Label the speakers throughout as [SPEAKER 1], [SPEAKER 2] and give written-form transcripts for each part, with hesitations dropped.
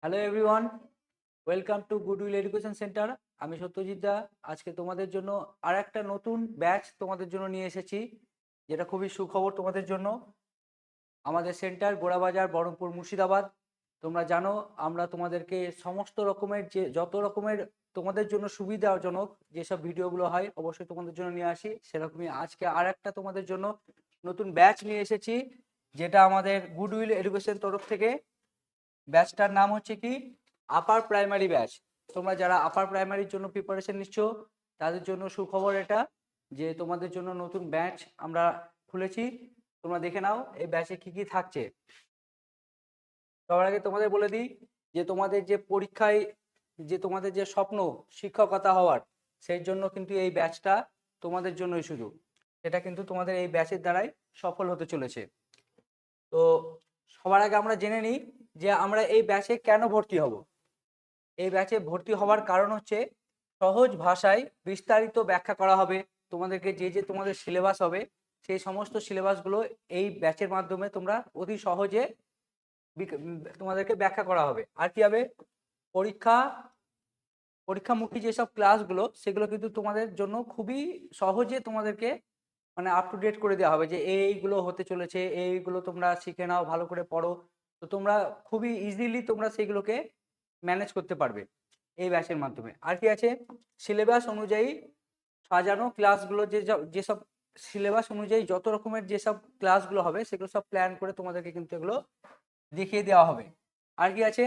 [SPEAKER 1] Hello everyone, welcome to goodwill education centre. আমি সত্যজিৎ দা। আজকে তোমাদের জন্য আর একটা নতুন ব্যাচ তোমাদের জন্য নিয়ে এসেছি, যেটা খুবই সুখবর তোমাদের জন্য। আমাদের সেন্টার গোড়াবাজার, বহরমপুর, মুর্শিদাবাদ। তোমরা জানো আমরা তোমাদেরকে সমস্ত রকমের যে যত রকমের তোমাদের জন্য সুবিধাজনক যেসব ভিডিওগুলো হয় অবশ্যই তোমাদের জন্য নিয়ে আসি। সেরকমই আজকে আর একটা তোমাদের জন্য নতুন ব্যাচ নিয়ে এসেছি, যেটা আমাদের গুডউইল এডুকেশন তরফ থেকে। ব্যাচটার নাম হচ্ছে কি আপার প্রাইমারি ব্যাচ। তোমরা যারা আপার প্রাইমারির জন্য প্রিপারেশন নিচ্ছ তাদের জন্য সুখবর এটা, যে তোমাদের জন্য নতুন ব্যাচ আমরা খুলেছি। তোমরা দেখে নাও এই ব্যাচে কি কি থাকছে। সবার আগে তোমাদের বলে দিই যে তোমাদের যে পরীক্ষায় যে তোমাদের যে স্বপ্ন শিক্ষকতা হওয়ার, সেই জন্য কিন্তু এই ব্যাচটা তোমাদের জন্যই শুধু। সেটা কিন্তু তোমাদের এই ব্যাচের দ্বারাই সফল হতে চলেছে। তো সবার আগে আমরা জেনে নিই যে আমরা এই ব্যাচে কেন ভর্তি হব। এই ব্যাচে ভর্তি হওয়ার কারণ হচ্ছে, সহজ ভাষায় বিস্তারিত ব্যাখ্যা করা হবে। তোমাদেরকে যে যে তোমাদের সিলেবাস হবে সেই সমস্ত সিলেবাসগুলো এই ব্যাচের মাধ্যমে তোমরা অতি সহজে তোমাদেরকে ব্যাখ্যা করা হবে। আর কি হবে, পরীক্ষা পরীক্ষামুখী যেসব ক্লাসগুলো সেগুলো কিন্তু তোমাদের জন্য খুবই সহজে তোমাদেরকে মানে আপ টু ডেট করে দেওয়া হবে, যে এইগুলো হতে চলেছে, এইগুলো তোমরা শিখে নাও, ভালো করে পড়ো। তো তোমরা খুবই ইজিলি তোমরা সেগুলোকে ম্যানেজ করতে পারবে এই ব্যাচের মাধ্যমে। আর কি আছে, সিলেবাস অনুযায়ী সাজানো ক্লাসগুলো, যেসব সিলেবাস অনুযায়ী যত রকমের যেসব ক্লাসগুলো হবে সেগুলো সব প্ল্যান করে তোমাদেরকে কিন্তু এগুলো দেখিয়ে দেওয়া হবে। আর কি আছে,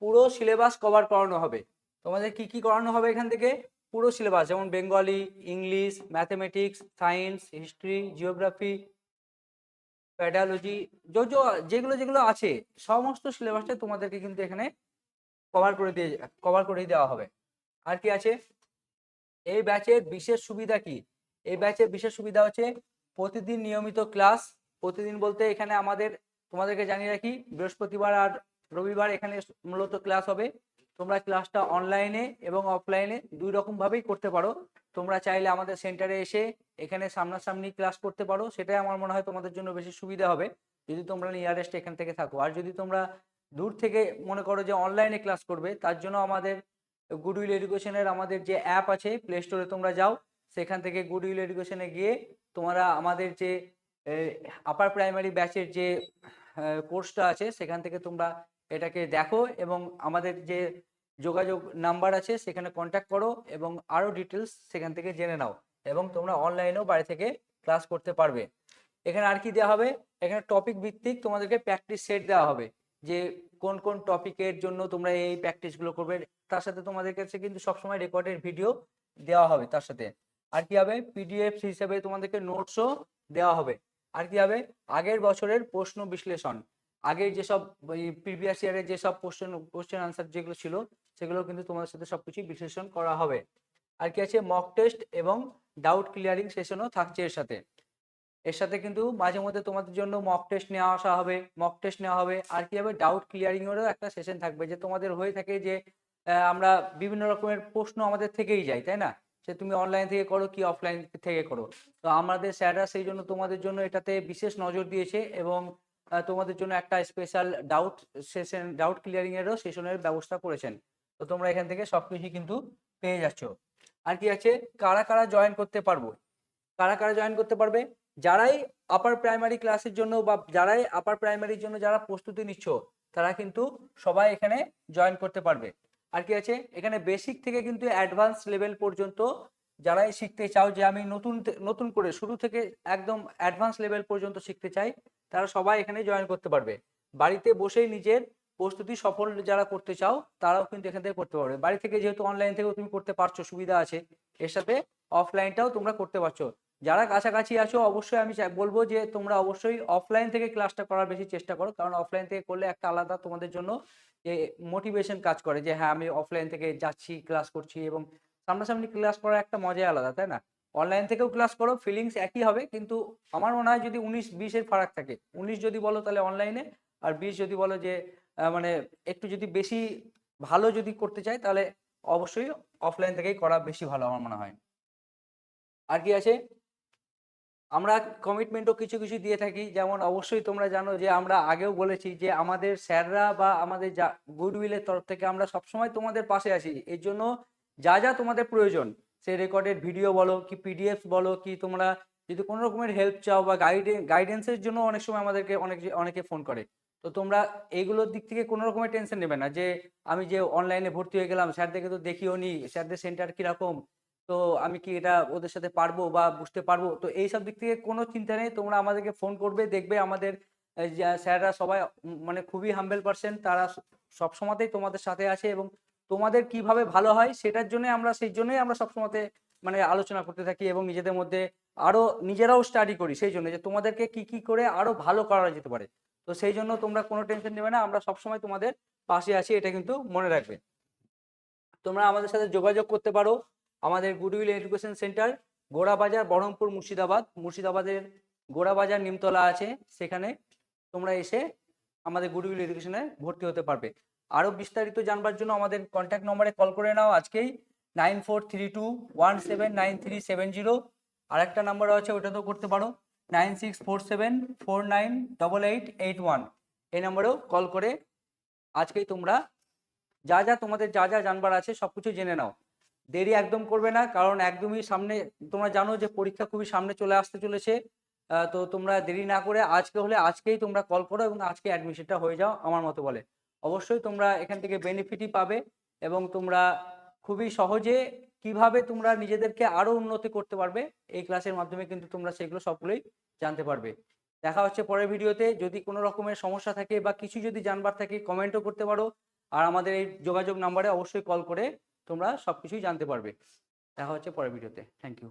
[SPEAKER 1] পুরো সিলেবাস কভার করানো হবে। তোমাদের কি কি করানো হবে এখান থেকে, পুরো সিলেবাস, যেমন Bengali, English, mathematics, science, history, geography, pedagogy, যেগুলো যেগুলো আছে সমস্ত সিলেবাসটা তোমাদেরকে কিন্তু এখানে কভার করে দেওয়া হবে। আর কি আছে, এই ব্যাচের বিশেষ সুবিধা কি, এই ব্যাচের বিশেষ সুবিধা হচ্ছে প্রতিদিন নিয়মিত ক্লাস। প্রতিদিন বলতে এখানে আমাদের তোমাদেরকে জানিয়ে রাখি, বৃহস্পতিবার আর রবিবার এখানে মূলত ক্লাস হবে। তোমরা ক্লাসটা অনলাইনে এবং অফলাইনে দুই রকম ভাবেই করতে পারো। তোমরা চাইলে আমাদের সেন্টারে এসে এখানে সামনাসামনি ক্লাস করতে পারো, সেটাই আমার মনে হয় তোমাদের জন্য বেশি সুবিধা হবে যদি তোমরা নিয়ারেস্ট এখান থেকে থাকো। আর যদি তোমরা দূর থেকে মনে করো যে অনলাইনে ক্লাস করবে, তার জন্য আমাদের গুডউইল এডুকেশনের আমাদের যে অ্যাপ আছে, প্লে স্টোরে তোমরা যাও, সেখান থেকে গুডউইল এডুকেশনে গিয়ে তোমরা আমাদের যে আপার প্রাইমারি ব্যাচের যে কোর্সটা আছে সেখান থেকে তোমরা এটাকে দেখো, এবং আমাদের যে যোগাযোগ নাম্বার আছে সেখানে কন্ট্যাক্ট করো এবং আরও ডিটেলস সেখান থেকে জেনে নাও, এবং তোমরা অনলাইনেও বাড়ি থেকে ক্লাস করতে পারবে। এখানে আর কি দেওয়া হবে, এখানে টপিক ভিত্তিক তোমাদেরকে প্র্যাকটিস সেট দেওয়া হবে, যে কোন কোন টপিকের জন্য তোমরা এই প্র্যাকটিসগুলো করবে। তার সাথে তোমাদের কাছে কিন্তু সবসময় রেকর্ডেড ভিডিও দেওয়া হবে তার সাথে। আর কি হবে, পিডিএফ হিসেবে তোমাদেরকে নোটসও দেওয়া হবে। আর কি হবে, আগের বছরের প্রশ্ন বিশ্লেষণ, আগের যেসব প্রিভিয়াস ইয়ারের যেসব কোশ্চেন আনসার যেগুলো ছিল সেগুলো কিন্তু তোমাদের সাথে সবকিছু বিশ্লেষণ করা হবে। আর কি আছে, মক টেস্ট এবং ডাউট ক্লিয়ারিং সেশনও থাকছে এর সাথে। এর সাথে কিন্তু মাঝে মধ্যে তোমাদের জন্য মক টেস্ট নেওয়া হবে। আর কি হবে, ডাউট ক্লিয়ারিং এরও একটা সেশন থাকবে, যে তোমাদের হয়ে থাকে যে আমরা বিভিন্ন রকমের প্রশ্ন আমাদের থেকেই যায়, তাই না? সে তুমি অনলাইন থেকে করো কি অফলাইন থেকে করো। তো আমাদের স্যাররা সেই জন্য তোমাদের জন্য এটাতে বিশেষ নজর দিয়েছে, এবং তোমাদের জন্য একটা স্পেশাল ডাউট ক্লিয়ারিং এরও সেশনের ব্যবস্থা করেছেন। তো তোমরা এখান থেকে সবকিছু কিন্তু পেয়ে যাচ্ছ। আর কি আছে, কারা কারা জয়েন করতে পারবো, কারা কারা জয়েন করতে পারবে, যারাই আপার প্রাইমারি ক্লাসের জন্য বা যারাই আপার প্রাইমারির জন্য যারা প্রস্তুতি নিচ্ছ তারা কিন্তু সবাই এখানে জয়েন করতে পারবে। আর কি আছে, এখানে বেসিক থেকে কিন্তু অ্যাডভান্স লেভেল পর্যন্ত যারাই শিখতে চাও, যে আমি নতুন নতুন করে শুরু থেকে একদম অ্যাডভান্স লেভেল পর্যন্ত শিখতে চাই, তারা সবাই এখানে জয়েন করতে পারবে। বাড়িতে বসেই নিজের প্রস্তুতি সফল যারা করতে চাও তারাও কিন্তু এখান থেকে করতে পারবে। বাড়ি থেকে যেহেতু অনলাইন থেকেও তুমি করতে পারছো, সুবিধা আছে। এর সাথে অফলাইনটাও তোমরা করতে পারছো। যারা কাছাকাছি আছো অবশ্যই আমি বলবো যে তোমরা অবশ্যই অফলাইন থেকে ক্লাসটা করার বেশি চেষ্টা করো, কারণ অফলাইন থেকে করলে একটা আলাদা তোমাদের জন্য যে মোটিভেশন কাজ করে, যে হ্যাঁ আমি অফলাইন থেকে যাচ্ছি ক্লাস করছি, এবং সামনাসামনি ক্লাস করার একটা মজাই আলাদা, তাই না? অনলাইন থেকেও ক্লাস করো, ফিলিংস একই হবে, কিন্তু আমার মনে হয় যদি 19-20-এর ফারাক থাকে, 19 যদি বলো তাহলে অনলাইনে, আর 20 যদি বলো যে মানে একটু যদি বেশি ভালো যদি করতে চাই তাহলে অবশ্যই অফলাইন থেকেই করা বেশি ভালো আমার মনে হয়। আর কি আছে, আমরা কমিটমেন্টও কিছু কিছু দিয়ে থাকি, যেমন অবশ্যই তোমরা জানো যে আমরা আগেও বলেছি যে আমাদের স্যাররা বা আমাদের যা গুডউইলের তরফ থেকে আমরা সবসময় তোমাদের পাশে আছি। এর জন্য যা যা তোমাদের প্রয়োজন, সে রেকর্ডেড ভিডিও বলো কি পিডিএফ বলো, কি তোমরা যদি কোনো রকমের হেল্প চাও বা গাইডেন্সের জন্য অনেক সময় আমাদেরকে অনেকে ফোন করে। তো তোমরা এইগুলোর দিক থেকে কোনো রকমের টেনশন নেবে না যে আমি যে অনলাইনে ভর্তি হয়ে গেলাম, স্যারদেরকে তো দেখিও নি, স্যারদের সেন্টার কিরকম, তো আমি কি এটা ওদের সাথে পারবো বা বুঝতে পারবো, তো এইসব দিক থেকে কোনো চিন্তা নেই। তোমরা আমাদেরকে ফোন করবে, দেখবে আমাদের স্যাররা সবাই মানে খুবই হাম্বেল পার্সন, তারা সব সময়তেই তোমাদের সাথে আছে এবং তোমাদের কিভাবে ভালো হয় সেটার জন্য আমরা সেই জন্যই আমরা সবসময়তে মানে আলোচনা করতে থাকি এবং নিজেদের মধ্যে আরো নিজেরাও স্টাডি করি, সেই জন্য যে তোমাদেরকে কি কি করে আরো ভালো করা যেতে পারে। তো সেই জন্য তোমরা কোনো টেনশন নেবে না, আমরা সবসময় তোমাদের পাশে আছি, এটা কিন্তু মনে রাখবে। তোমরা আমাদের সাথে যোগাযোগ করতে পারো। আমাদের goodwill education centre, Gorabazar, Baharampur, মুর্শিদাবাদের গোড়াবাজার নিমতলা আছে, সেখানে তোমরা এসে আমাদের গুডউইল এডুকেশনে ভর্তি হতে পারবে। আরো বিস্তারিত জানবার জন্য আমাদের কন্ট্যাক্ট নম্বরে কল করে নাও আজকেই, 9432179370। আরেকটা নাম্বার আছে, ওটাতেও করতে পারো, 9647498881। এই নাম্বারেও কল করে আজকেই তোমরা যা যা তোমাদের যা যা জানবার আছে সবকিছু জেনে নাও। দেরি একদম করবে না, কারণ একদমই সামনে তোমরা জানো যে পরীক্ষা খুবই সামনে চলে আসতে চলেছে। তো তোমরা দেরি না করে আজকে হলে আজকেই তোমরা কল করো এবং আজকে অ্যাডমিশনটা হয়ে যাও আমার মতো বলে। অবশ্যই তোমরা এখান থেকে বেনিফিটই পাবে এবং তোমরা খুবই সহজে কিভাবে তোমরা নিজেদেরকে আরো উন্নতি করতে পারবে এই ক্লাসের মাধ্যমে কিন্তু তোমরা সেগুলো সবগুলোই জানতে পারবে। দেখা হচ্ছে পরের ভিডিওতে। যদি কোনো রকমের সমস্যা থাকে বা কিছু যদি জানবার থাকে কমেন্টও করতে পারো, আর আমাদের এই যোগাযোগ নাম্বারে অবশ্যই কল করে তোমরা সবকিছুই জানতে পারবে। দেখা হচ্ছে পরের ভিডিওতে। Thank you.